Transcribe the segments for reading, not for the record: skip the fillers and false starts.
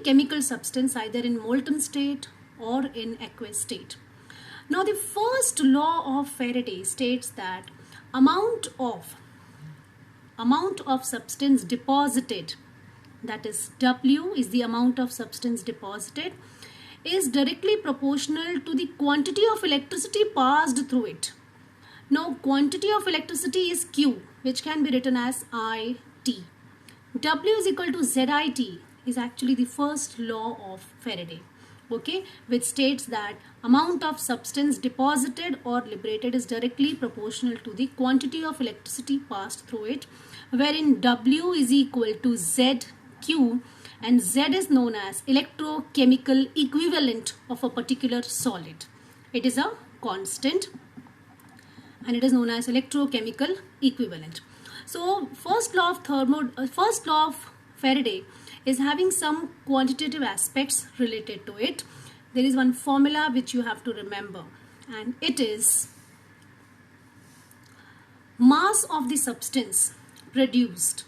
chemical substance either in molten state or in aqueous state. Now the first law of Faraday states that amount of substance deposited, that is W is the amount of substance deposited, is directly proportional to the quantity of electricity passed through it. Now quantity of electricity is Q, which can be written as IT. W is equal to ZIT is actually the first law of Faraday, okay, which states that amount of substance deposited or liberated is directly proportional to the quantity of electricity passed through it, wherein W is equal to ZQ, and Z is known as electrochemical equivalent of a particular solid. It is a constant and it is known as electrochemical equivalent. So first law of Faraday is having some quantitative aspects related to it. There is one formula which you have to remember, and it is mass of the substance produced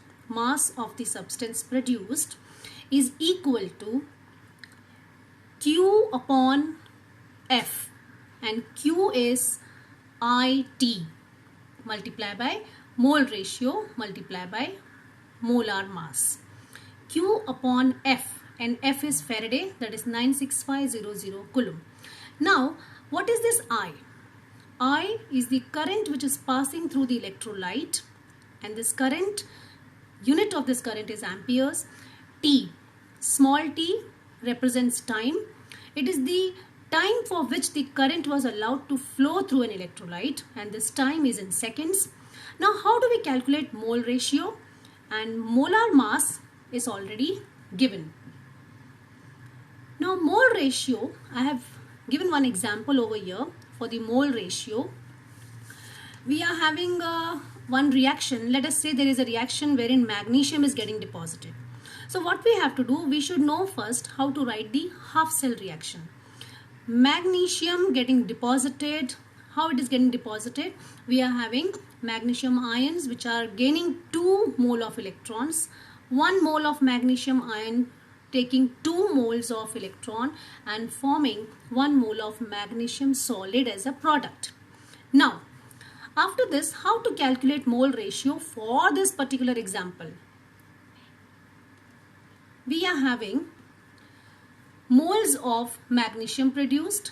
is equal to Q upon F, and Q is IT multiplied by mole ratio multiplied by molar mass. Q upon F, and F is Faraday, that is 96500 Coulomb. Now what is this I? I is the current which is passing through the electrolyte, and this current, unit of this current is amperes. T, small t represents time. It is the time for which the current was allowed to flow through an electrolyte, and this time is in seconds. Now how do we calculate mole ratio? And molar mass is already given. Now mole ratio, I have given one example over here. For the mole ratio, we are having one reaction. Let us say there is a reaction wherein magnesium is getting deposited. So what we have to do, we should know first how to write the half cell reaction. Magnesium getting deposited, how it is getting deposited? We are having magnesium ions which are gaining 2 mole of electrons. 1 mole of magnesium ion taking 2 moles of electron and forming 1 mole of magnesium solid as a product. Now after this, how to calculate mole ratio for this particular example? We are having moles of magnesium produced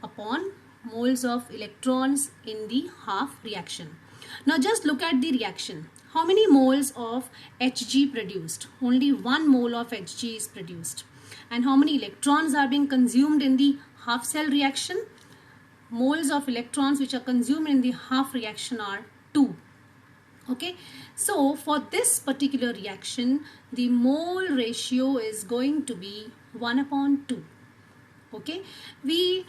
upon moles of electrons in the half reaction. Now just look at the reaction. How many moles of Hg produced? Only 1 mole of Hg is produced. And how many electrons are being consumed in the half cell reaction? Moles of electrons which are consumed in the half reaction are 2. Okay, so for this particular reaction, the mole ratio is going to be 1 upon 2. Okay, we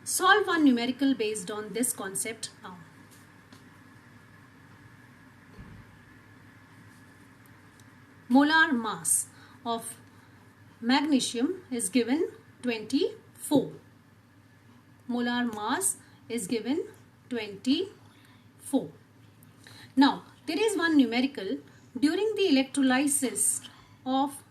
solve one numerical based on this concept now. Molar mass of magnesium is given 24. Molar mass is given 24. Now there is one numerical. During the electrolysis of